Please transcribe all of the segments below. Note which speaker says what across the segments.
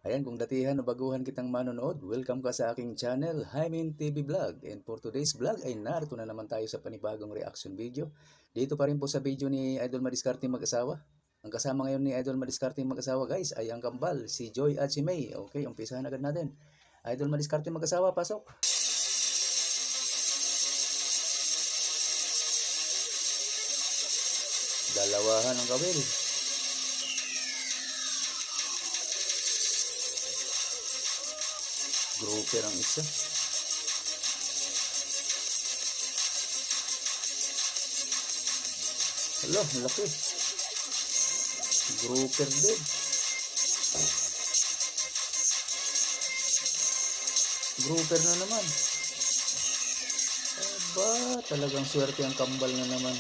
Speaker 1: Ayan, kung datihan o baguhan kitang manonood, welcome ka sa aking channel, Hymen TV Vlog. And for today's vlog ay narito na naman tayo sa panibagong reaction video. Dito pa rin po sa video ni Idol Madiskarte Mag-asawa. Ang kasama ngayon ni Idol Madiskarte Mag-asawa guys ay ang kambal, si Joy at si May. Okay, umpisahan agad natin. Idol Madiskarte Mag-asawa, pasok! Dalawahan ang kawil. Grouper ang isa. Hala, laki. Grouper din. Grouper na naman. Aba, talagang swerte ang kambal na naman.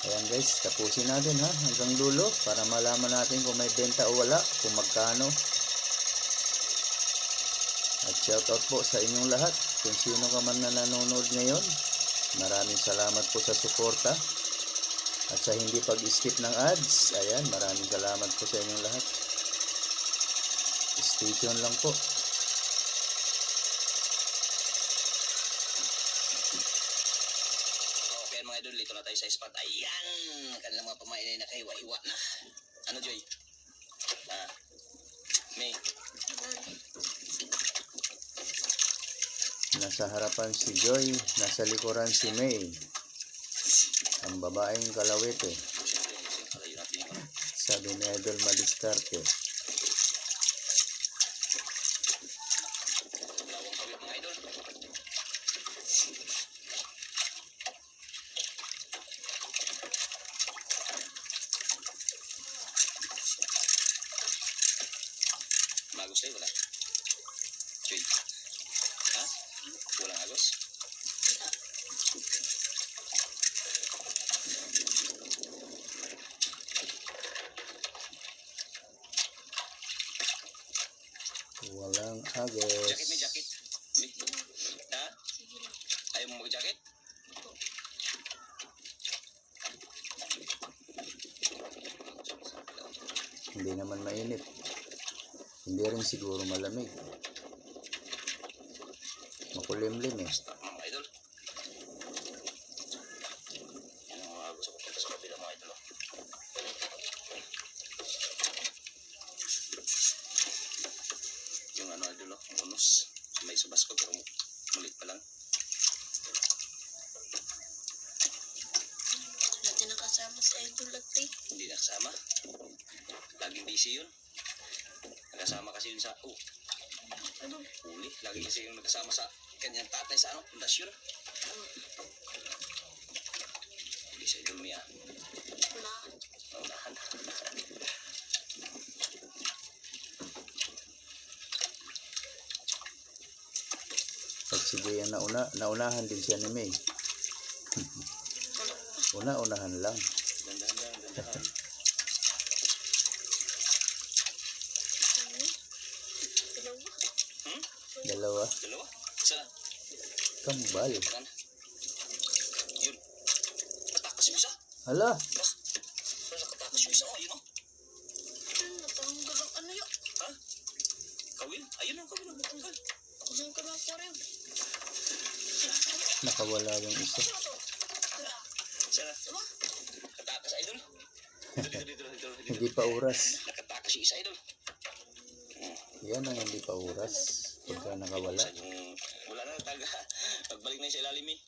Speaker 1: Ayan guys, tapusin natin ha, hanggang dulo para malaman natin kung may benta o wala, kung magkano. At shoutout po sa inyong lahat, kung sino ka man na nanonood ngayon. Maraming salamat po sa suporta at sa hindi pag-skip ng ads. Ayan, maraming salamat po sa inyong lahat. Stay tuned lang po.
Speaker 2: Okay mga idol, dito na tayo sa spot. Ayan, kanilang mga pamainay na kayo, iwa na. Ano Joy? May.
Speaker 1: Nasa harapan si Joy, nasa likuran si May. Ang babaeng kalawete. Sabi ni Idol Madiskarte.
Speaker 2: Magos tayo, wala? Joy. Ha? Walang agos?
Speaker 1: Walang agos.
Speaker 2: Jacket, may jacket. Ha? Ayaw mo mag-jacket?
Speaker 1: Hindi naman mainit. Hindi rin siguro malamig. Makulimlim eh.
Speaker 2: Mga idol. Yan ang mga agos ako punta sa kabila mga idol. Yung ano idol, yung unos. May subas ko pero mulit pa lang.
Speaker 3: Hindi nakasama sa idol lati.
Speaker 2: Hindi nakasama. Laging busy yun. Nakasama kasi yun sa
Speaker 3: Ano?
Speaker 2: huli. Lagi kasi yung nakasama sa kanyang tatay sa pundasyon. Hindi sa idol niya.
Speaker 3: Wala.
Speaker 2: Naunahan.
Speaker 1: Pag si Joy ang naunahan din siya ni May. Una-unahan lang.
Speaker 2: Dandahan.
Speaker 3: Dalawa.
Speaker 1: Dalawa.
Speaker 2: Dalawa? Isa na.
Speaker 1: Kambal.
Speaker 2: Kan? Yun. Katakas yung isa.
Speaker 1: Hala.
Speaker 2: Katakas yung isa. Oh, yun o.
Speaker 3: Natanggal ang ano yun.
Speaker 2: Ha? Kawil? Ayun ang kawil. Natanggal.
Speaker 3: Kusang ka na ko rin.
Speaker 1: Nakawala yung isa.
Speaker 2: Isa na. Katakas idol. Dito.
Speaker 1: Hindi pa oras.
Speaker 2: Nakatakas yung isa idol.
Speaker 1: Yan ang hindi pa oras. Pagka nakawala.
Speaker 2: Wala na. Pagbalik na yung sa ilalim eh.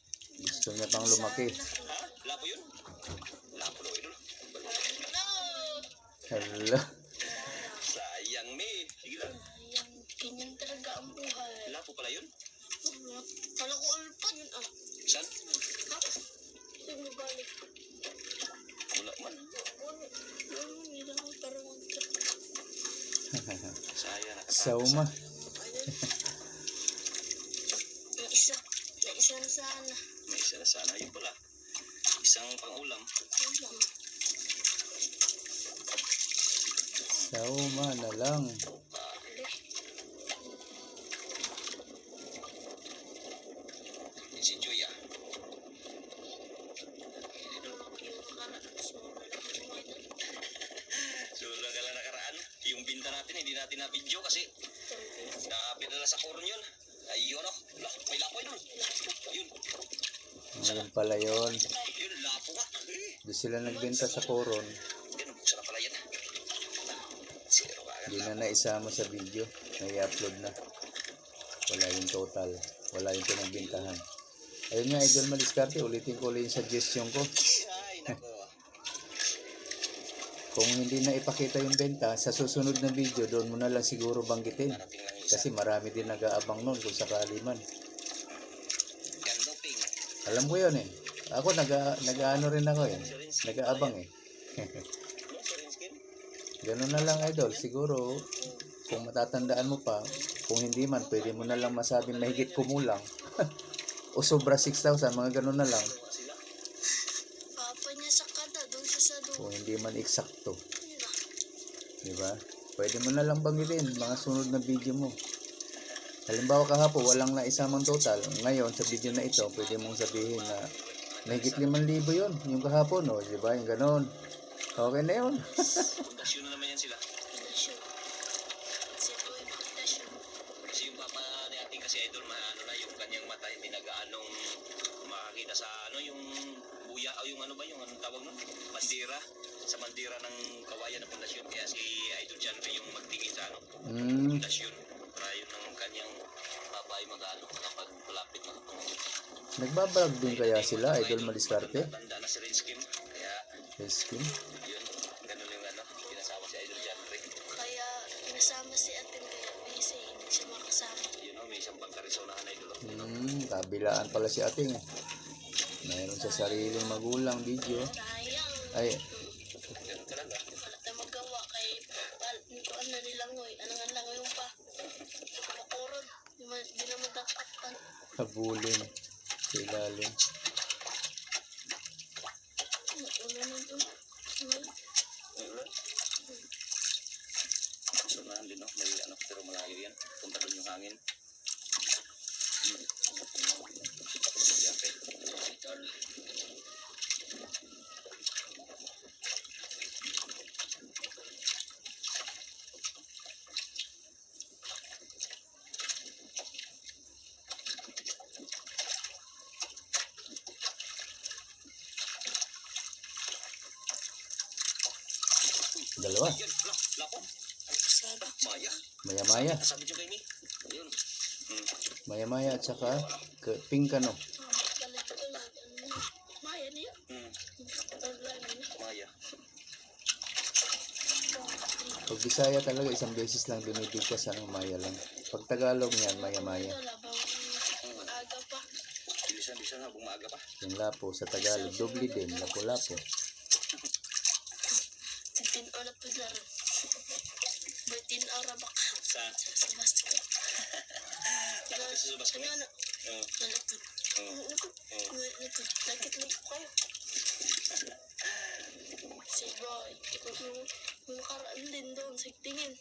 Speaker 1: Gusto niya pang lumaki.
Speaker 2: Ha? Lapo yun? Lapo daw idol.
Speaker 3: No!
Speaker 1: Hala.
Speaker 2: Sayang me. Sige lang.
Speaker 3: Ayan, ganyan talaga ang buhay.
Speaker 2: Lapo pala yun?
Speaker 3: Kala ko ulpan yun ah.
Speaker 2: Saan?
Speaker 3: Ha? Saan mo balik?
Speaker 2: Wala man.
Speaker 3: Ano nila ang parang
Speaker 2: Sayang nakatakas.
Speaker 1: Sauma.
Speaker 3: May isa na sana.
Speaker 2: May isa na sana. Yun pala. Isang pang-ulam.
Speaker 1: Sauma na lang.
Speaker 2: Si Joy ah. Sobrang ka lang nakaraan. Yung binta ganda natin, hindi natin na-video kasi napinala sa koron yun. Ayun o, may lapo yun. Ayun,
Speaker 1: Ngayon pala yun.
Speaker 2: yun, lapo nga.
Speaker 1: Doon sila nagbenta sa koron.
Speaker 2: Yan, buksan na pala yan. Zero ka agad
Speaker 1: Hindi
Speaker 2: lapo.
Speaker 1: na naisama sa video. Nai-upload na. Wala yung total. Wala yung pinagbintahan. Ayun nga, Idol Madiskarte. Ulitin ko ulit yung suggestion ko.
Speaker 2: Ay, nako.
Speaker 1: Kung hindi na ipakita yung benta, sa susunod na video, doon mo na lang siguro banggitin.
Speaker 2: Narating lang isa.
Speaker 1: Kasi marami din nag-aabang nun kung sakali man.
Speaker 2: Gandoping.
Speaker 1: Alam ko yun eh. Ako nag-ano rin ako eh. Nag-aabang eh.
Speaker 2: Ano, syringe skin?
Speaker 1: Ganun na lang, Idol. Siguro, kung matatandaan mo pa, kung hindi man, pwede mo na lang masabing mahigit kumulang. O sobra 6,000, mga ganun na lang.
Speaker 2: Mga sila.
Speaker 3: Papa niya sa kada, doon siya sa doon.
Speaker 1: Kung hindi man eksakto.
Speaker 3: Yun na.
Speaker 1: Diba? Pwede mo na lang banggitin mga sunod na video mo. Halimbawa kahapon, walang naisamang total. Ngayon, sa video na ito, pwede mong sabihin na mahigit 5,000 yun. Yung kahapon, o. Diba? Yung ganun. Okay na yun.
Speaker 2: Pundasyon na naman yan sila.
Speaker 3: Pundasyon. Kasi ito ay pundasyon.
Speaker 2: Kasi yung papa ni ating kasi idol, ano na yung kanyang mata, hindi nagaanong makakita sa ano, yung buya, o yung ano ba, yung anong tawag nun? Bandera. Sa bandera ng kawayan ng pundasyon. Kaya si Idol Janre yung magtingin sa ano, pundasyon. Para yun ng kanyang papa ay mag-ano, kapag malapit na.
Speaker 1: Nagbablog din kaya sila, Idol Madiskarte?
Speaker 2: Tanda na si Rinskim. Kaya
Speaker 1: Reskin?
Speaker 2: yun, ganun yung ano, pinasawa si Idol Janre.
Speaker 3: Kaya pinasama si Atin kaya busy, hindi siya makasama.
Speaker 2: Yun o, may isang pagkarisonahan na idol.
Speaker 1: Kabilaan pala si ating eh. Mayroon sa sariling magulang video.
Speaker 3: Sayang.
Speaker 1: Ay,
Speaker 2: Ganun talaga.
Speaker 3: Wala tayong magawa kay nito na nilangoy. Anong langoy yung pa? Makurod. Di na magkakaptan.
Speaker 1: habulin. Sa ilalim.
Speaker 3: Ulo na doon.
Speaker 2: Ayun. Sonahan din no, may ano, pero malayo yan. Punta doon yung hangin.
Speaker 1: Dalawa.
Speaker 2: Yan, lapo.
Speaker 3: Sabi.
Speaker 2: Maya.
Speaker 1: Maya-maya.
Speaker 2: Sabi dyan kay ni. Ayun.
Speaker 1: Maya-maya at saka pink ano.
Speaker 3: Galit ko lang. Maya niya.
Speaker 2: Maya.
Speaker 1: Pag Bisaya talaga isang beses lang binibigkas ang Maya lang. Pag Tagalog niyan, Maya-maya.
Speaker 3: Aga pa.
Speaker 2: Bilisan habang maaga pa.
Speaker 1: Yung lapo sa Tagalog, doble din, lapo-lapo.
Speaker 3: 15 oras po na rin. 13 oras ba ka?
Speaker 2: Sa
Speaker 3: Sa basket.
Speaker 2: lakot sa subas kami.
Speaker 3: Ano?
Speaker 2: Oo.
Speaker 3: Nalapod.
Speaker 2: Oo.
Speaker 3: Nalapod. Lakit lang po kayo. Si Boy. Ikaw yung karaan din doon sa tingin.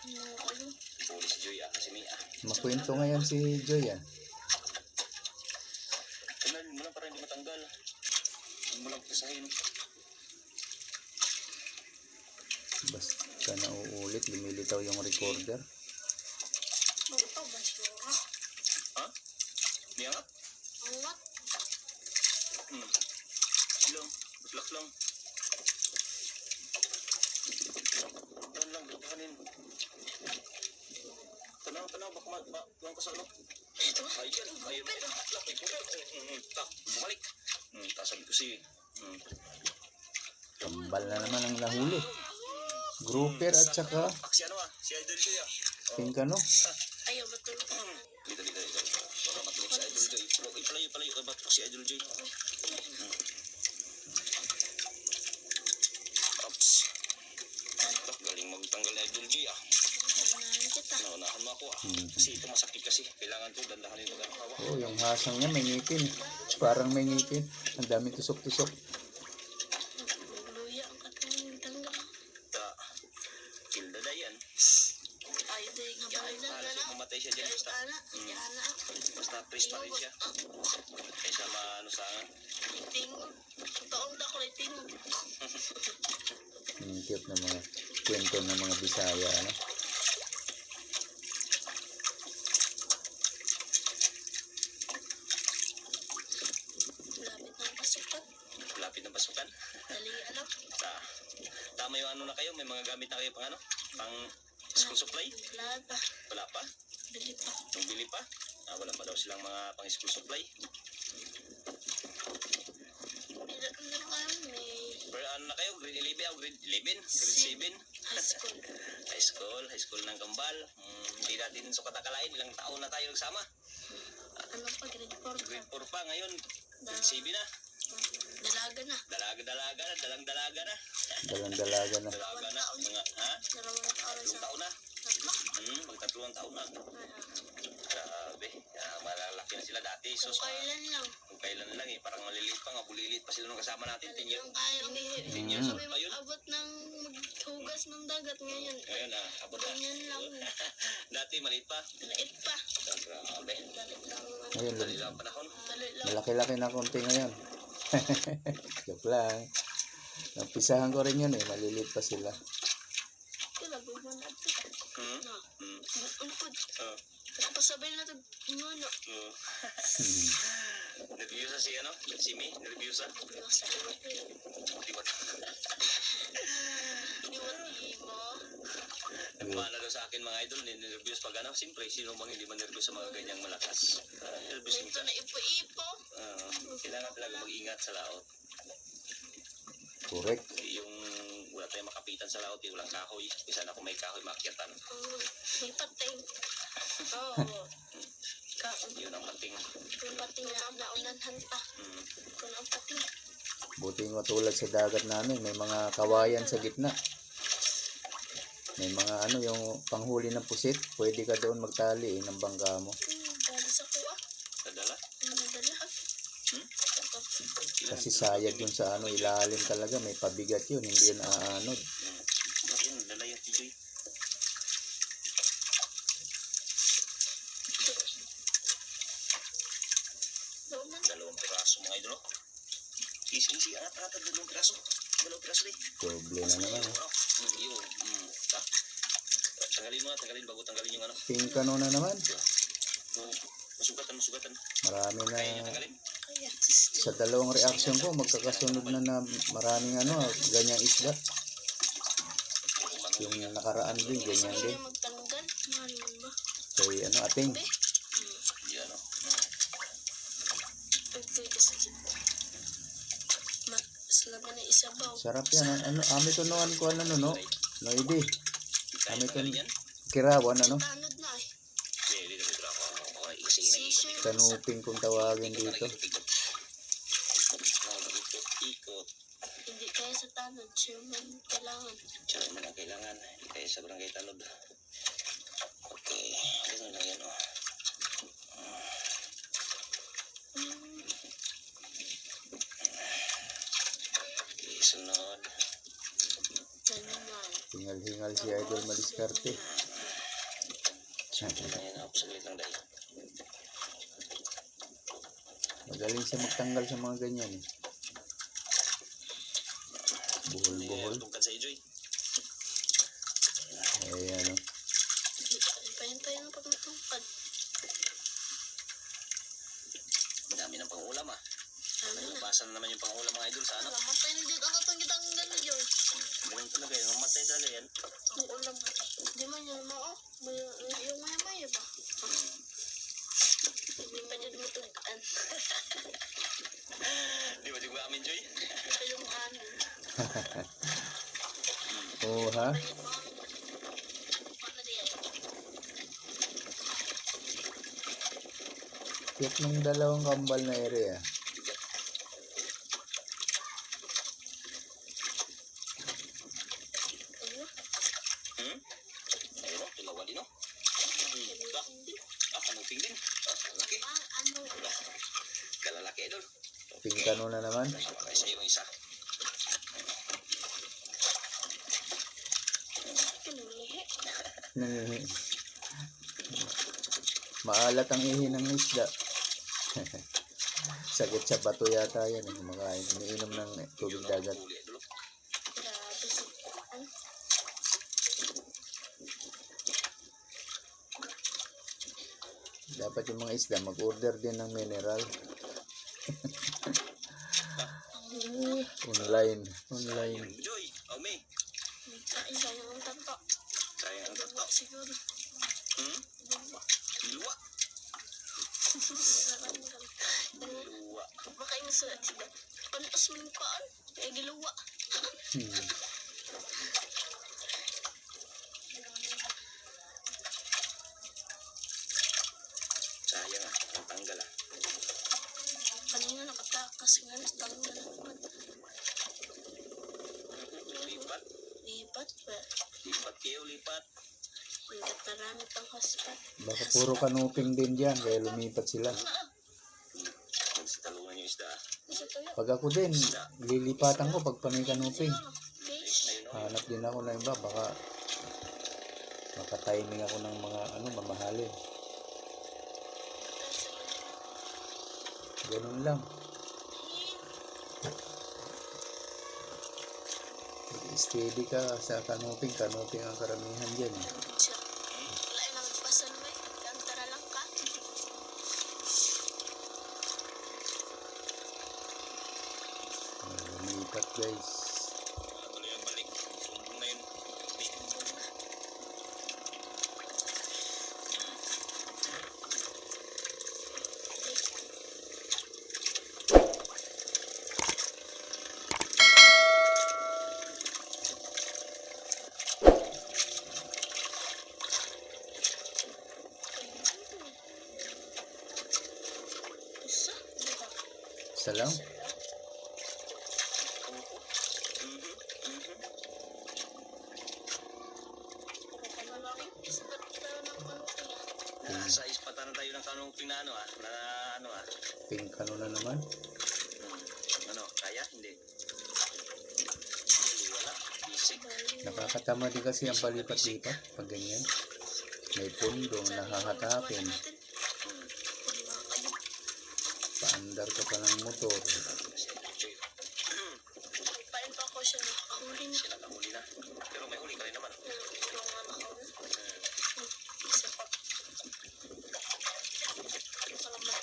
Speaker 3: Ano?
Speaker 2: Pulis Joy kasi may
Speaker 1: Makwento ngayon si Joy ah.
Speaker 2: Kanal mo lang para hindi matanggal. Huwag mo lang pisahin.
Speaker 1: Basta nauulit, lumilitaw yung recorder.
Speaker 3: Ano pa ba siya?
Speaker 2: Ha? Di angat?
Speaker 3: Angat?
Speaker 2: Lang. Black lang. Doon lang. Kanin. Tanaw. Baka ka sa ano?
Speaker 3: Ito?
Speaker 2: Ayun. Ayun. Black. Tak. Bumalik. Tak sabi ko si...
Speaker 1: Tambal na naman ang nahuli. Grouper at saka
Speaker 2: Si ano si Idol Joy
Speaker 1: pink ano.
Speaker 3: Ayaw matulog.
Speaker 2: Dito. Baka matulog si Idol Joy. Palayo. Batok si Idol Joy. Ops. Galing magtanggal ni Idol Joy
Speaker 3: Unahan kita.
Speaker 2: Naunahan mo ako Kasi ito masakit kasi. Kailangan ko dandahanin mo ang hawak.
Speaker 1: Oh, yung hasang niya may ngipin. Parang may ngipin. Ang daming tusok-tusok.
Speaker 3: Luya ang katong tangga.
Speaker 2: Kilda na yan.
Speaker 3: Ay, day nga ba na
Speaker 2: Para siya mamatay siya dyan. Basta,
Speaker 3: Ana.
Speaker 2: basta freeze pa rin siya. Kaysa maano sa
Speaker 3: Tingog. Taong da ko tingog.
Speaker 1: Cute na mga kwento ng mga Bisaya, ano?
Speaker 3: Lapit ng pasukan.
Speaker 2: Lapit ng pasukan.
Speaker 3: Dali alam.
Speaker 2: Tama yung ano na kayo, may mga gamit na kayo pang ano? Pang school supply?
Speaker 3: Wala pa.
Speaker 2: Wala pa?
Speaker 3: Bili pa.
Speaker 2: Nung bili pa? Wala pa daw silang mga pang school supply.
Speaker 3: Pila ka na kami.
Speaker 2: Pero ano na kayo? Grade 11 o grade 11? Grade 7?
Speaker 3: High school.
Speaker 2: High school ng Gambal. Hindi natin sukat akalain, ilang taon na tayo nagsama.
Speaker 3: Ano pa, grade 4
Speaker 2: Grade 4 pa, ngayon grade 7 na.
Speaker 3: Dalaga na.
Speaker 2: Dalaga na, dalang-dalaga na.
Speaker 1: Dalang-dalaga na.
Speaker 2: Dalaga na, mga, ha?
Speaker 3: Dalawang taon
Speaker 2: Tatlong
Speaker 3: sa
Speaker 2: taon na.
Speaker 3: tatlo.
Speaker 2: Magtatlong taon na. Grabe, malalaki na sila dati.
Speaker 3: Kung kailan lang.
Speaker 2: Kung kailan lang eh, parang maliliit pa nga, bulilit pa sila nung kasama natin. 10 years.
Speaker 3: Hindi
Speaker 2: 10 years old
Speaker 3: kami
Speaker 2: pa yun.
Speaker 3: mag-abot ng maghugas ng dagat ngayon.
Speaker 2: Ngayon abot na.
Speaker 3: Ganyan lang.
Speaker 2: Dati maliit pa.
Speaker 3: Daliit pa.
Speaker 2: Grabe.
Speaker 3: Dalit lang.
Speaker 1: Ngayon,
Speaker 2: Dali lang ang panahon.
Speaker 3: Dalit lang.
Speaker 1: malaki-laki na konti ngayon. Joke lang. Napisahan ko rin yun eh, maliliit pa sila.
Speaker 3: Wala, bumanat to.
Speaker 2: Hmm?
Speaker 3: No.
Speaker 2: Hmm.
Speaker 3: Unpod.
Speaker 2: Oh.
Speaker 3: Nakapasabay na ito. Ano?
Speaker 2: Oh. Nervyosa si ano? Si Mi? Nervyosa?
Speaker 3: Nasa liwat yun.
Speaker 2: Di ba?
Speaker 3: Liwat mo.
Speaker 2: Nagmana daw sa akin mga idol, nervyos pag ano. Siyempre, sino bang hindi man nervyos sa mga ganyang malakas? Nervyos
Speaker 3: Ito
Speaker 2: ka.
Speaker 3: na ipo-ipo.
Speaker 2: Kailangan talaga mag-ingat sa laot.
Speaker 1: Correct.
Speaker 2: Yung wala tayong makapitan sa laot, yung walang kahoy. Isa na kung may kahoy, makyatan.
Speaker 3: May pating. Oo.
Speaker 2: Yun ang pating.
Speaker 3: Yung pating na naunanhan pa. Kung ang pating.
Speaker 1: Buti nga tulad sa dagat namin, may mga kawayan sa gitna. May mga ano, yung panghuli ng pusit, pwede ka doon magtali ng bangka mo.
Speaker 3: Dali sa kuha.
Speaker 2: Nadala?
Speaker 3: Nadala.
Speaker 1: Kasi sayad yun sa ano, ilalim talaga, may pabigat yun, hindi yun aanod.
Speaker 2: Yun, nadala yung tijoy. Dalawang piraso mga idol. Easy, angat, dalawang piraso. Dalawang piraso din.
Speaker 1: Doble na naman.
Speaker 2: Yun. Tanggalin bago tanggalin yung ano.
Speaker 1: Tingkano na naman.
Speaker 2: Masugatan.
Speaker 1: Marami
Speaker 2: Kaya niya
Speaker 1: na,
Speaker 2: tanggalin.
Speaker 3: Kaya.
Speaker 1: sa dalawang reaction ko, magkakasunod na maraming ano, ganyang isda. Yung nakaraan din, ganyan din.
Speaker 3: Magtanggal. Ano ba?
Speaker 1: Kay ano, ating.
Speaker 2: Yan o.
Speaker 3: Pwede sa dito. Salaga na isabaw.
Speaker 1: Sarap yan. Ano, amitunuan ko ano, no? Noidi.
Speaker 2: Kaya
Speaker 1: Amitun,
Speaker 2: tanggalin yan.
Speaker 1: kirawan, ano?
Speaker 3: Tanod na eh.
Speaker 2: Dito ako. Okay, sige na.
Speaker 3: Seashore.
Speaker 1: Kanuping kung tawagin dito.
Speaker 2: Ikot.
Speaker 3: Hindi kaya sa tanod. Sherman kailangan.
Speaker 2: Tsaka naman ang kailangan. Kaya sa barangay Tanod. Okay. Ganun lang yan o. Okay, sunod.
Speaker 3: Ganyan.
Speaker 1: Hingal-hingal si Idol Madiskarte.
Speaker 2: Sunod lang yan ako. Saglit lang dahil.
Speaker 1: Magaling siya magtanggal sa mga ganyan eh. Buhol-buhol.
Speaker 2: Tungkan sa Ijoy.
Speaker 1: Ay ano.
Speaker 3: Pahintay na pag natungkad.
Speaker 2: Dami ng pangulam ah.
Speaker 3: Ano na?
Speaker 2: Nalabasan na naman yung pangulam mga idol sa ano.
Speaker 3: Matay na dyan. Ano itong gitanggal na dyan?
Speaker 2: Ganun talaga yan. Mamatay talaga yan.
Speaker 3: Ang ulam. Di man yan mo. Yung maya-maya ba? Hindi pa dyan matugaan.
Speaker 2: Di ba yung amin Joy?
Speaker 3: Ito yung ano.
Speaker 1: Oo ha?
Speaker 3: Pwede mo amin. Ano diyan?
Speaker 1: Cute ng dalawang kambal na area.
Speaker 3: Ano?
Speaker 2: Ayun o. Tulawa din o. Kanuping din. Kalalaki.
Speaker 3: Ano?
Speaker 2: Kalalaki idol.
Speaker 1: Tingkano na naman.
Speaker 2: Ay sa yung isa.
Speaker 3: Kinulihi.
Speaker 1: Nangihi. Maalat ang ihi ng isda. Sakit sa bato yata yan eh. Kumakain. Umiinom ng tubig dagat.
Speaker 2: Uli idol.
Speaker 3: Grabe si... Ano?
Speaker 1: Dapat yung mga isda mag-order din ng mineral. Online.
Speaker 2: Sayang, Joy. Oh, May.
Speaker 3: Kain sayang ang tanto.
Speaker 2: Sayang ang
Speaker 3: Luwa
Speaker 2: tato.
Speaker 3: siguro.
Speaker 2: Hmm?
Speaker 3: Luwa.
Speaker 2: Luwa. Luwa.
Speaker 3: Baka yung sulat sila. Panas mo yung kaan. Kaya giluwa.
Speaker 1: Hmm.
Speaker 2: Sayang ah. Ang tanggal ah.
Speaker 3: Kanina nakatakas nga. Tanggal naman.
Speaker 2: Lipat.
Speaker 3: Lipat ba?
Speaker 2: Lipat kayo, lipat.
Speaker 3: Hanggat marami pang hospat.
Speaker 1: Baka puro kanuping din dyan, kaya lumipat sila.
Speaker 2: Nagsitalungan yung isda ah.
Speaker 3: Isa to yun.
Speaker 1: Pag ako din, lilipatan ko pag panay kanuping.
Speaker 3: Fish.
Speaker 2: Ayun oh.
Speaker 1: Hanap din ako ng iba, baka makatiming ako ng mga mamahalin. Ganun lang. Steady ka sa kanuping ang karamihan dyan.
Speaker 3: Siya. Wala yung magpasan mo eh. Kantara lang ka.
Speaker 1: Lumipat guys.
Speaker 2: Tuloy ang balik. Sumbong na yun.
Speaker 3: Isa. Diba?
Speaker 1: Isa lang.
Speaker 3: Puro ka na lang. Ispat na ng kanuping.
Speaker 2: Nasa ispatan na tayo ng kanuping na ano ah. Na ano ah.
Speaker 1: Pink ano na naman.
Speaker 2: Ano, kaya? Hindi. Hindi, wala. Bisig.
Speaker 1: Nakakatama din kasi ang palipat-lipat pag ganyan. May pundo, nahahatapin. Paandar ka pa ng motor.
Speaker 3: Pain pa ako siya nakahuli na.
Speaker 2: Sila nakahuli na. Pero may huli ka rin naman.
Speaker 3: Yung nga nakahuli. Isa pa. Salamat.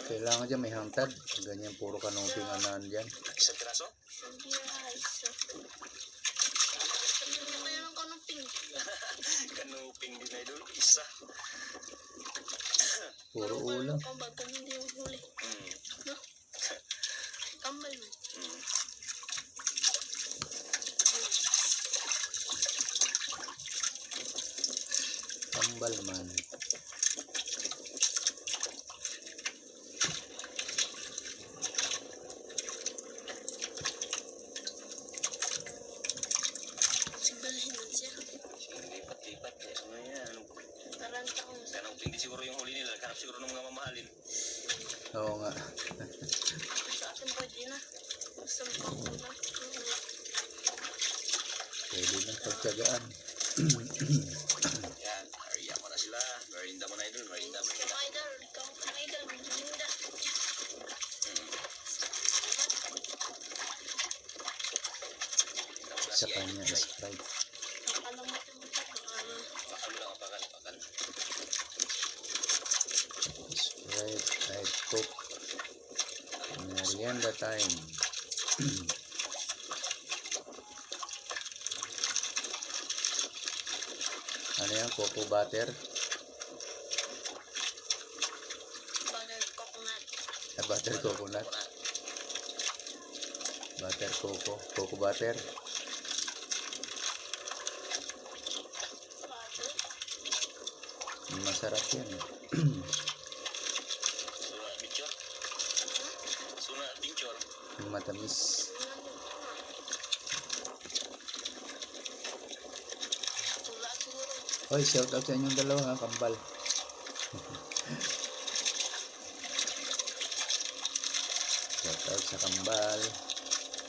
Speaker 1: Kailangan dyan may hangtad. Ganyan, puro kanuping anahan dyan.
Speaker 2: Isang piraso?
Speaker 3: Hindi isa. Sabi mo kaya ng kanuping.
Speaker 2: Kanuping din na idol. Isa.
Speaker 1: Puro ulam.
Speaker 3: Kambal ka hindi yung huli. No? Kambal mo.
Speaker 1: Tambal man.
Speaker 3: Sigalahin lang siya.
Speaker 2: Lipat-lipat. Ano yan? Anong
Speaker 3: Taranta ko sa
Speaker 2: kanuping di siguro yung huli nila. Kanap siguro ng mga mamahalin.
Speaker 1: Oo nga.
Speaker 3: akin pwede na. Basta ko na.
Speaker 1: Pwede nang pagtyagaan.
Speaker 2: Yan. Hurry mo na sila. Merinda mo na idol. Merinda.
Speaker 3: Ikaw idol. Ikaw ang idol. Linda.
Speaker 1: Sa kanya, Sprite.
Speaker 3: Alam mo ito.
Speaker 2: Bakal lang. Bakal.
Speaker 1: Sprite, Diet Coke. Merienda time. Ano yan? Cocoa butter?
Speaker 3: Bagay coconut.
Speaker 1: Butter coconut? Butter coco. Cocoa butter?
Speaker 3: Butter.
Speaker 1: Masarap yan.
Speaker 2: Sunat bincor. Sunat bincor.
Speaker 1: Yung matamis.
Speaker 3: Tula siguro.
Speaker 1: Oy, shout out sa inyong dalawa ha, kambal. Shout out sa kambal.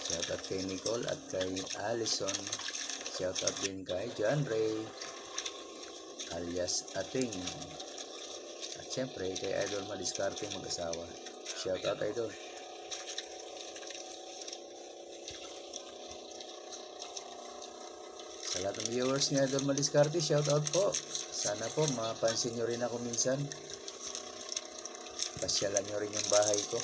Speaker 1: Shout out kay Nicole at kay Allison. Shout out din kay John Ray alias Ating. At syempre kay Idol Madiskarte mag-asawa. Shout out Idol. Sa lahat ng viewers ni Idol Madiskarte, shout out po. Sana po mapansin nyo rin ako minsan. Pasyalan nyo rin yung bahay ko.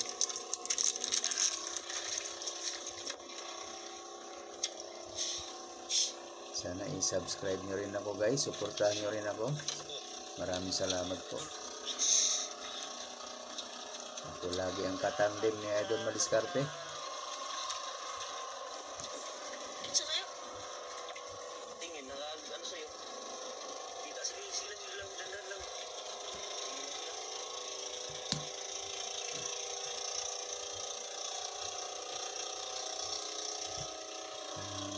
Speaker 1: Sana i-subscribe nyo rin ako guys. Suportahan nyo rin ako. Maraming salamat po. Ako lagi ang katandem ni Idol Madiskarte.
Speaker 3: Sa kayo?
Speaker 2: Tingin na ano sa'yo. Kita sila lang, dandan lang.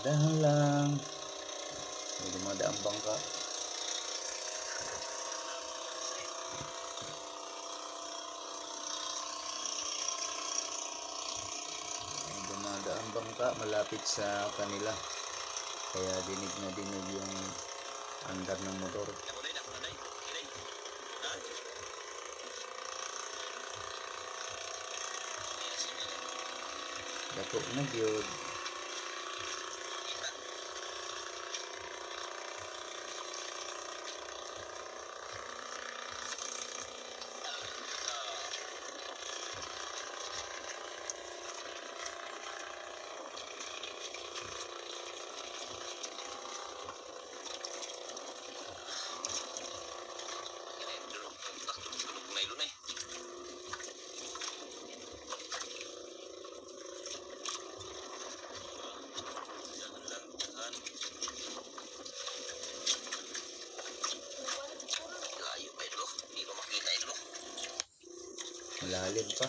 Speaker 1: Dahan lang. May dumadaang bangka. May dumadaang bangka malapit sa kanila. Kaya dinig na dinig yung andar ng motor.
Speaker 2: Ako na, day. Kilay. Ha?
Speaker 1: Dako na gyud. Malalim pa.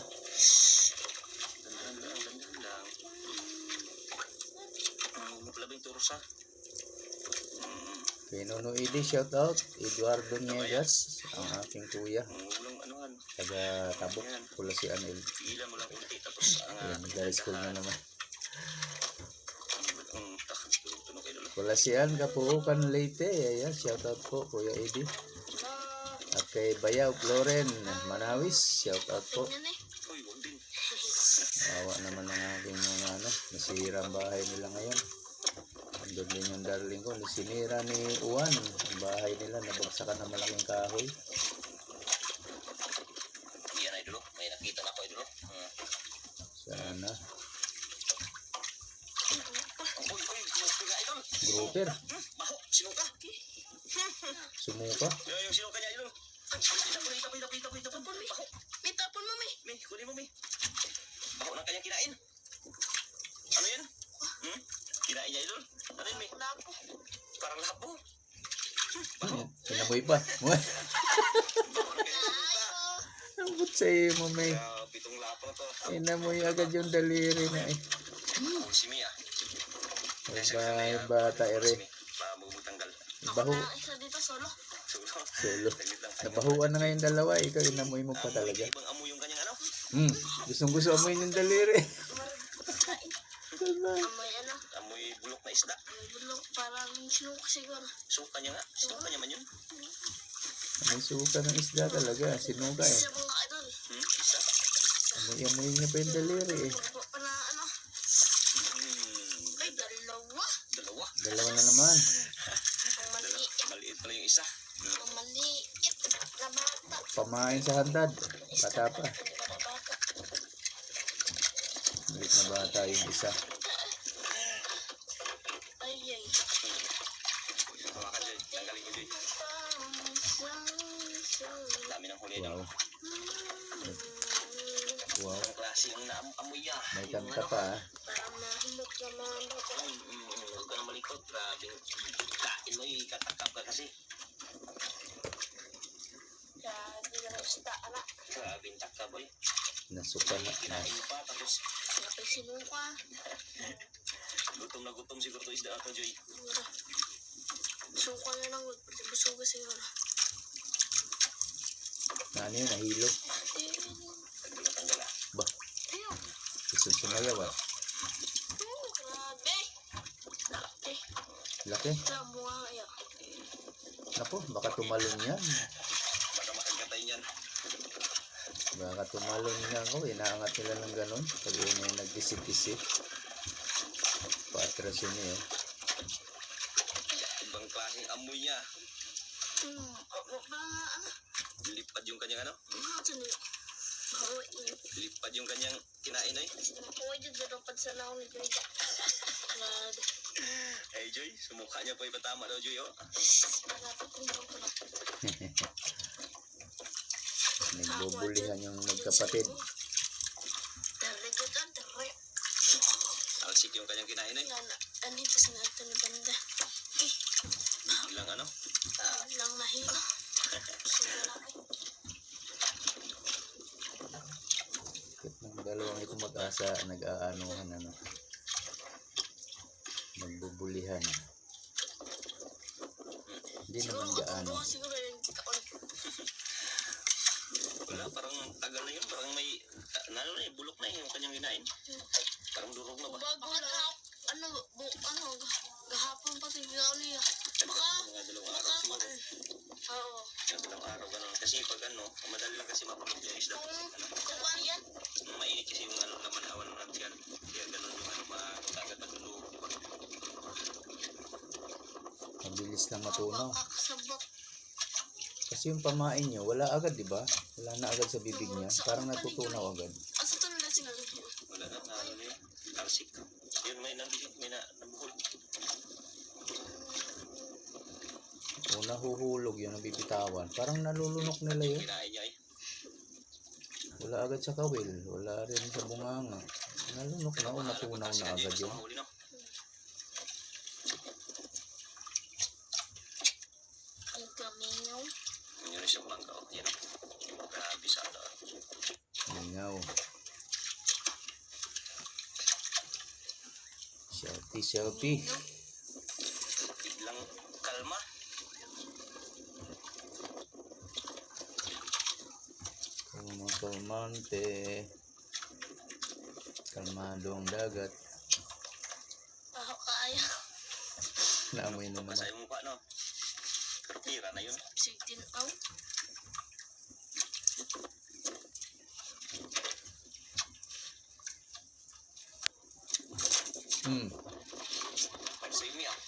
Speaker 2: Dandan lang. Labing turos ha.
Speaker 1: Kay Nono Edi, shout out. Eduardo Niegas, ang aking kuya.
Speaker 2: Walang anuhan.
Speaker 1: Taga Tabok, Pulasian El.
Speaker 2: Pigilan mo lang kunti tapos
Speaker 1: Ayan, nag-high school na naman.
Speaker 2: tunog kayo lang.
Speaker 1: Pulasian, Kapuukan, Leyte. Ayan, shout out po, Kuya Edi. At kay Bayaw, Loren, Manawis, shout out po.
Speaker 3: Yan eh.
Speaker 2: Uy, wag din.
Speaker 1: Awa naman ang aking mga nasira ang bahay nila ngayon. Andun din yung darling ko, sinira ni Uwan. Ang bahay nila, nabagsakan ng malaking kahoy.
Speaker 2: Yan ay dulo. May nakita na ako ay dulo.
Speaker 1: Sana.
Speaker 2: Uy, kaya idol.
Speaker 1: Grouper,
Speaker 2: Baho, sino ka?
Speaker 1: sumuka.
Speaker 2: Yung sino kanya idol. Itapon. Baho.
Speaker 3: May tapon mo, may.
Speaker 2: Mi, kunin mo mi. Baho na kanyang kinain. Ano yan? Kinain niya idol? Ano yun mi?
Speaker 3: Lapo.
Speaker 2: Parang lapo.
Speaker 1: Pinamoy pa.
Speaker 2: Baho na kanyang sinuka.
Speaker 1: Ambot sa iyo mo, may.
Speaker 2: Kaya pitong lapo na to.
Speaker 1: Inamoy agad yung daliri na eh.
Speaker 2: Si Mia.
Speaker 1: Ay, bata ere.
Speaker 2: Mamumutanggal.
Speaker 1: Baho.
Speaker 3: Isa dito solo.
Speaker 1: Solo. Nabahuan na ngayon dalawa. Ikaw inamoy mo pa talaga.
Speaker 2: Ibang amoy yung kanyang ano?
Speaker 1: Gustong gusto amoy yung daliri.
Speaker 3: Amoy ano?
Speaker 2: Amoy bulok na isda.
Speaker 3: Amoy bulok. Parang sinuka siguro.
Speaker 2: Suka niya nga. Suka niya man yun.
Speaker 1: May suka ng isda talaga. Sinuka eh.
Speaker 3: Isa mga idol.
Speaker 2: Isa?
Speaker 1: Amoy niya pa yung daliri eh.
Speaker 3: Pagpo pa na ano. Ay, dalawa.
Speaker 2: Dalawa.
Speaker 1: Dalawa na naman.
Speaker 3: Ang maliit.
Speaker 2: Maliit pala yung isa.
Speaker 3: Ang maliit na bata.
Speaker 1: Pamain sa handad. Bata pa.
Speaker 3: Bata.
Speaker 1: Malit na bata yung isa.
Speaker 3: Ay, ay.
Speaker 2: Hawakan Joy. Tanggalin ko Joy. Dami ng huli
Speaker 1: Wow.
Speaker 2: doon.
Speaker 1: Wow.
Speaker 2: Ang klase yung naamoy niya.
Speaker 1: May kanta pa ah.
Speaker 3: Parang nahimok na mga bata.
Speaker 2: Huwag ka na malikot. Grabe. Kain mo katakap ka kasi.
Speaker 3: Grabe na isda, anak.
Speaker 2: Grabe yung takka boy.
Speaker 1: Nasuka na.
Speaker 2: Kinain mo pa tapos
Speaker 3: Napay sinuka.
Speaker 2: gutom na gutom siguro to isda ato Joy.
Speaker 3: Siguro. Suka na lang. Pati busuga siguro.
Speaker 1: Ano yun? Nahilo.
Speaker 2: Tanggal ah.
Speaker 1: Ba?
Speaker 3: Ayun.
Speaker 1: Gusto sumayaw ah.
Speaker 3: Grabe. Laki.
Speaker 1: Laki.
Speaker 3: Sa mga ayan.
Speaker 1: Napo, baka tumalon yan.
Speaker 2: Baka makagatay niyan.
Speaker 1: Baka tumalon niya ako. Inaangat nila ng ganon. Pag yun ay nagkisik-kisik. Patras yun eh.
Speaker 2: malaking amoy niya.
Speaker 3: Ano?
Speaker 2: Lipad yung kanyang ano?
Speaker 3: Sino? Bawa yun.
Speaker 2: Lipad yung kanyang kinain ay.
Speaker 3: Huwag dyan dapat sa naon ni Joy. Grabe.
Speaker 2: Eh Joy, sumukha niya po ipatama daw Joy oh.
Speaker 3: Dapat kong pala.
Speaker 1: Nagbubulihan yung magkapatid.
Speaker 3: Terregotan, terre.
Speaker 2: Alsik yung kanyang kinain ay.
Speaker 3: Anito sa natin ni Banda.
Speaker 2: Ilang ano?
Speaker 3: Lang nahilo. Sumala ay.
Speaker 1: Kahit ng dalawang ito mag-asa, nag-aanuhan, ano, nagbubulihan. Hindi naman gaano.
Speaker 3: Siguro yung kaon.
Speaker 2: Wala, parang tagal na yun. Parang may, bulok na yung kanyang kinain. Parang durog na ba?
Speaker 3: Bago lang. Ano, gahapon pa tignan niya. Baka,
Speaker 2: Mga dalawang araw siguro.
Speaker 3: oo.
Speaker 2: Mga dalawang araw ganun. Kasi pag ano, madali lang kasi mapulog yung isda.
Speaker 3: Kung ano yan?
Speaker 2: Mainit kasi yung ano, laman awan ng tiyan. Kaya ganun yung ano, makagad nagluluto.
Speaker 1: Mabilis lang matunaw.
Speaker 3: Kakasabak.
Speaker 1: Kasi yung pamain nyo, wala agad, di ba? Wala na agad sa bibig niya. Parang natutunaw agad.
Speaker 3: Asa to na singal?
Speaker 2: Wala na, ano na yun. Talsik. Yun, may nabihit, may nabuhol.
Speaker 1: O nahuhulog yun, nabibitawan. Parang nalulunok nila yun.
Speaker 2: Kinain niya eh.
Speaker 1: Wala agad sa kawil. Wala rin sa bunganga. Nalunok na o natunaw na agad yun.
Speaker 2: Mahuli no?
Speaker 3: Ang gamingaw.
Speaker 2: Yun yung isang bangka. Oh. Yan o. Grabe sa ano.
Speaker 1: Lingaw. Selfie.
Speaker 2: Biglang kalma.
Speaker 1: Kalmante. Kalmadong dagat.
Speaker 3: Ako kaya.
Speaker 1: Naamoy na naman.
Speaker 2: Basa yung mukha no? Pero tira na yun.
Speaker 3: Sitin aw.
Speaker 2: Sa inyo ah.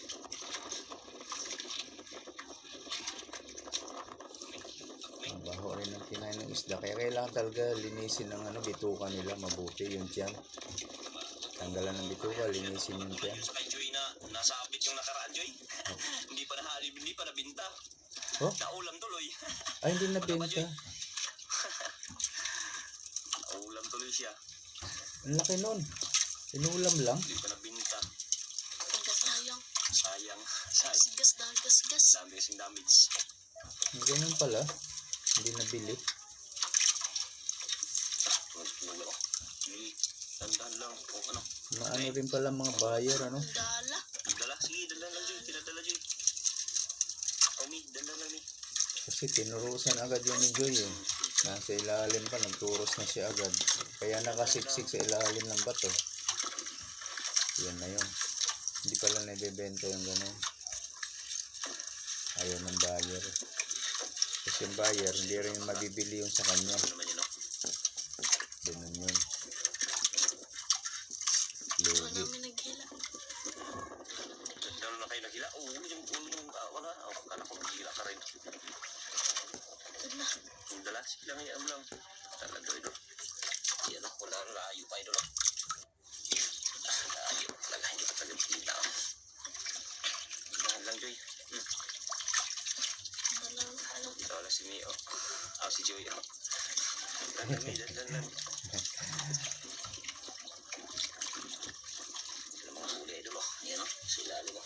Speaker 1: Mabaho rin ang kinain ng isda. Kaya kailangan talaga linisin ng ano, bituka nila mabuti yung tiyan. Tanggalan ng bituka, linisin yung tiyan.
Speaker 2: Sa kay Joy na nasabit yung nakaraan Joy. Hindi pa nahalib, hindi pa nabinta.
Speaker 1: Oh?
Speaker 2: Naulam tuloy.
Speaker 1: Ay, hindi na benta.
Speaker 2: Naulam tuloy siya.
Speaker 1: Ang laki nun. Inulam lang.
Speaker 2: Hindi pa nabinta.
Speaker 3: Sayang.
Speaker 2: Sayang.
Speaker 3: Gas.
Speaker 2: Dami kasing damage.
Speaker 1: Ganun pala. Hindi nabili.
Speaker 2: Dandan lang. O ano.
Speaker 1: Maano rin pala mga buyer, ano?
Speaker 3: Dala.
Speaker 2: Dala. Sige, dandan lang Joy. Tinadala Joy. Mi, dandan lang Mi.
Speaker 1: Kasi tinurusan agad yun ni Joy eh. Nasa ilalim pa, nagturos na siya agad. Kaya nakasiksik sa ilalim ng bato. Yan na yun. Hindi pala nabibenta yung gano'n. Ayaw ng buyer. Kasi yung buyer, hindi rin mabibili yung sa kanya.
Speaker 2: Ano naman yun o?
Speaker 1: Ganun yun.
Speaker 3: Wala
Speaker 1: Lugi.
Speaker 3: namin naghila.
Speaker 2: Dalo na kayo naghila? Oo, yung wala. O, kala ko naghila ka rin.
Speaker 3: Dala.
Speaker 2: Yung dala, sige lang, yan lang. Talaga idol. Yan o, wala layo pa idol. Layo, talaga, hindi pa talaga kita. Dahan lang, Joy.
Speaker 3: Dala. Ano?
Speaker 2: Ito wala si Mio. Si Joy. Dahan lang, dahan lang. Sila mga huli idol. Yan o, sila lima.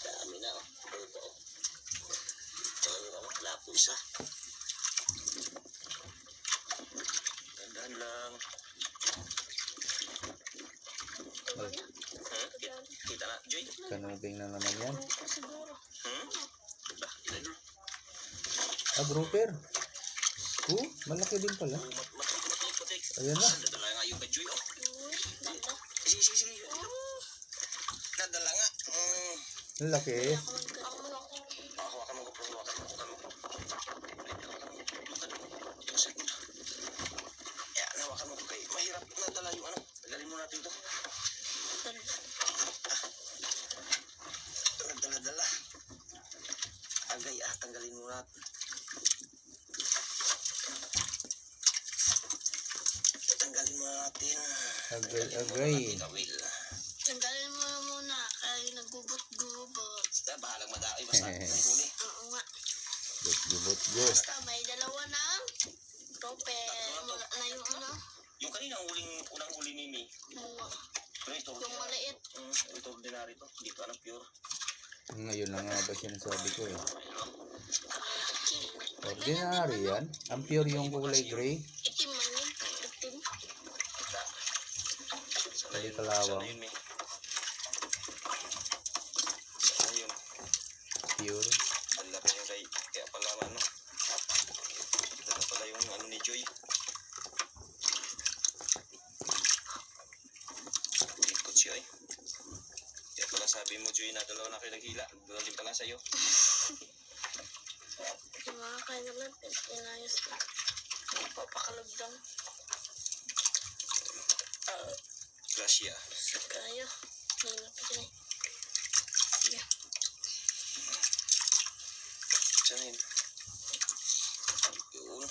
Speaker 2: Dami na o. Ito o. Tsaka yung ano, lapo isa. Dahan lang. Kita na, Joy.
Speaker 1: Kanubing na naman yan.
Speaker 3: Siguro.
Speaker 2: Bah, idol.
Speaker 1: Ah, grouper. Malaki din pala.
Speaker 2: Matik.
Speaker 1: Ayan na.
Speaker 2: Nadala nga yung kay Joy, oh.
Speaker 3: Uy, dala.
Speaker 2: Sige. Nadala nga.
Speaker 1: Ang laki eh.
Speaker 3: Ako.
Speaker 2: Hawakan mo. Yan, hawakan mo kay. Mahirap nadala yung ano. Dalarin mo natin ito.
Speaker 3: Dala.
Speaker 2: Ito, nadala. Tanggalin mo na. Tanggalin mo natin.
Speaker 1: Agay.
Speaker 2: Kawil.
Speaker 3: Tanggalin mo muna, kaya naggubot-gubot.
Speaker 2: Bahalang madaki basta. Huli.
Speaker 3: Oo nga.
Speaker 1: Gubot go.
Speaker 3: Basta may dalawa ng tropel. Wala na yung ano.
Speaker 2: Yung kanina unang huli ni Mi.
Speaker 3: Mga,
Speaker 2: Pero ito.
Speaker 3: yung maliit.
Speaker 2: Ito ordinary to. Hindi to pure.
Speaker 1: Ngayon na nga ba sinasabi ko eh.
Speaker 3: Malaki.
Speaker 1: Ordinary yan. Ang pure yung kulay gray.
Speaker 3: Itim man yun. Itim.
Speaker 1: Kali kalawang.
Speaker 2: Sana yun, Mi. Ayun.
Speaker 1: Pure.
Speaker 2: Dala pa yung kaya pala ano. Dala pala yung ano ni Joy. Ikot siya eh. Kaya pala sabi mo Joy na dalawa na kayo naghila. Dalawa din pala sa'yo.
Speaker 3: Yung mga kaya naman, pinayos na. Papakalagdang.
Speaker 2: Gracia.
Speaker 3: Kaya. Nina pa dyan eh. Yeah.
Speaker 2: Diyan. Yun.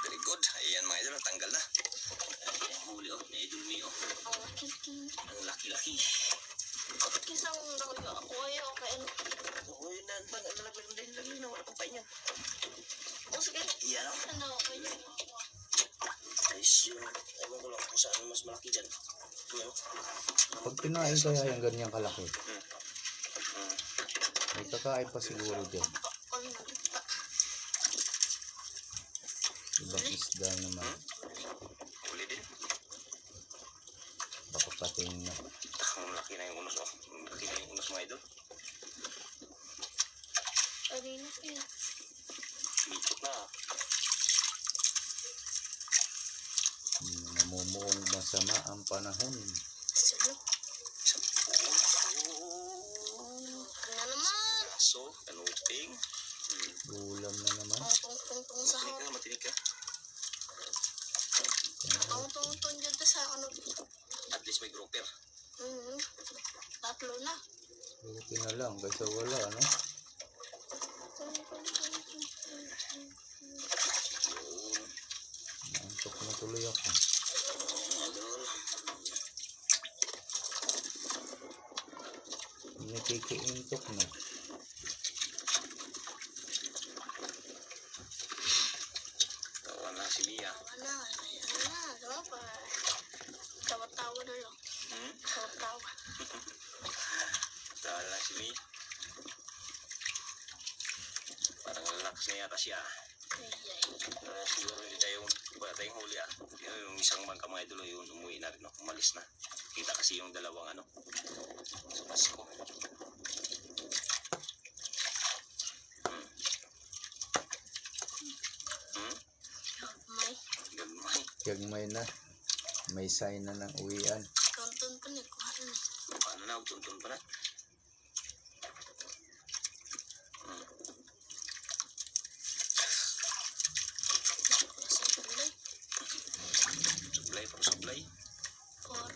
Speaker 2: Very good. Ayan mga idol, tanggal na. Ayan, huli oh. May idol mi oh.
Speaker 3: Ang laki.
Speaker 2: Ang laki-laki.
Speaker 3: Kisang ako ayaw kay ano.
Speaker 2: Oo, yun na. Nalaglag din na wala pang painyan.
Speaker 3: O sige.
Speaker 2: Iyan oh.
Speaker 3: Ano ako yun.
Speaker 2: Ayos yun. Ewan ko lang kung saan mas malaki dyan. Yun oh.
Speaker 1: Pag kinain kaya yung ganyan kalaki. May kakain pa siguro dyan.
Speaker 3: Ano na.
Speaker 1: Ibang isda naman.
Speaker 2: Huli din.
Speaker 1: Baka pating na.
Speaker 2: Ang laki na yung unos oh. Ang laki na yung unos mga idol.
Speaker 3: Kanina yun.
Speaker 2: Mikot na.
Speaker 1: Namumuong masama ang panahon.
Speaker 3: Sige. Ano naman?
Speaker 2: Aso, kanuping.
Speaker 1: Ulam na naman.
Speaker 3: Ang tungtong sa
Speaker 2: Matinig
Speaker 3: hawak.
Speaker 2: ka, matinig ka.
Speaker 3: Ang tungtong dyan sa ano.
Speaker 2: At least may grouper.
Speaker 3: Tatlo na.
Speaker 1: Okay na lang kaysa wala, ano?
Speaker 2: Yun.
Speaker 1: Naantok na tuloy ako.
Speaker 2: Idol.
Speaker 1: Nakikiintok na.
Speaker 2: Tawa na si Mia.
Speaker 3: Ano na. Grabe. Tawa-tawa na lang. Tawa-tawa.
Speaker 2: Tawa na si Mia. Parang relax na yata siya. Siguro hindi tayo, wala tayong huli ah. Yung isang bangka mga idol, yun umuwi na rin, no? Umalis na. Kita kasi yung dalawang ano, sa Pasko.
Speaker 3: May.
Speaker 2: Gagmay.
Speaker 1: Gagmay na. May sign na ng uwian.
Speaker 3: Tuntun pa niya. Kuha na.
Speaker 2: Paano na, tuntun pa na.
Speaker 3: Sabulay.
Speaker 2: Supply for supply.
Speaker 3: Or.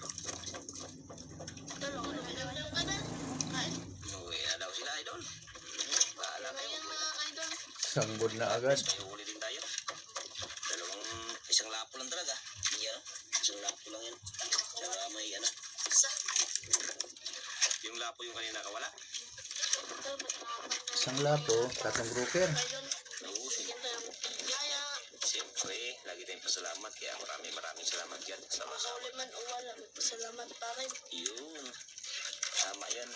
Speaker 3: Dalawa na. Dalawa ka na. Kain.
Speaker 2: Umuwi na daw sila idol. Bahala kayo.
Speaker 3: Ngayon mga idol.
Speaker 1: Sanggol na agad.
Speaker 2: May huli din tayo. Isang lapo lang talaga. Yan, isang lapo lang yan. Saka may ano.
Speaker 3: Isa.
Speaker 2: Yung lapo yung kanina nakawala.
Speaker 1: Isang lapo, tatlong grouper.
Speaker 3: Idol.
Speaker 2: Oo,
Speaker 3: Bigyan tayo ng biyaya.
Speaker 2: siyempre, lagi tayong pasalamat. Kaya maraming salamat yan. Sama-sama.
Speaker 3: Makauli man o wala. Salamat pa rin.
Speaker 2: Yun. Tama yan.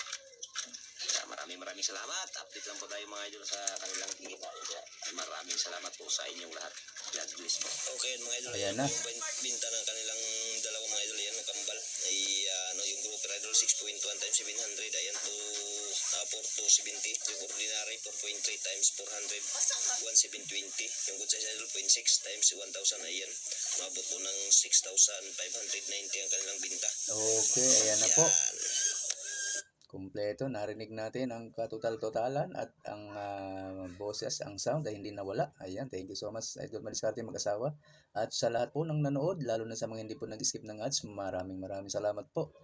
Speaker 2: Kaya maraming salamat. Update lang po tayo mga idol sa kanilang tingin. Kaya maraming salamat po sa inyong lahat. God bless po. Okay mga idol.
Speaker 1: Ayan na.
Speaker 2: Yung binta ng kanilang dalawang mga idol. Yan, ng kambal. Ay yung grouper idol 6.1 times 700. Ayan to 4,270. Yung ordinary 4.3 times 400. 1,720. Yung good size idol 0.6 times 1,000. Ayan. Mabot po ng 6,590 ang kanilang binta.
Speaker 1: Okay, ayan na po.
Speaker 2: Yan.
Speaker 1: Kumpleto, narinig natin ang katotal-totalan at ang boses, ang sound ay hindi nawala. Ayan, thank you so much, Idol Madiskarte mag-asawa. At sa lahat po ng nanood, lalo na sa mga hindi po nag-skip ng ads, maraming salamat po.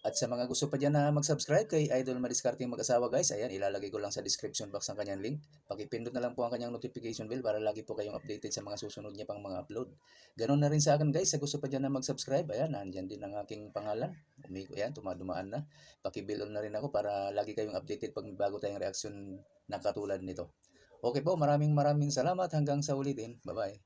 Speaker 1: At sa mga gusto pa dyan na mag-subscribe kay Idol Madiscarte Mag-asawa guys, ayan, ilalagay ko lang sa description box ang kanyang link. Pakipindot na lang po ang kanyang notification bell para lagi po kayong updated sa mga susunod niya pang mga upload. Ganon na rin sa akin guys, sa gusto pa dyan na mag-subscribe, ayan, nandyan din ang aking pangalan. Ayan, tumadumaan na. Pakibill on na rin ako para lagi kayong updated pag may bago tayong reaction na katulad nito. Okay po, maraming salamat. Hanggang sa ulitin. Bye-bye.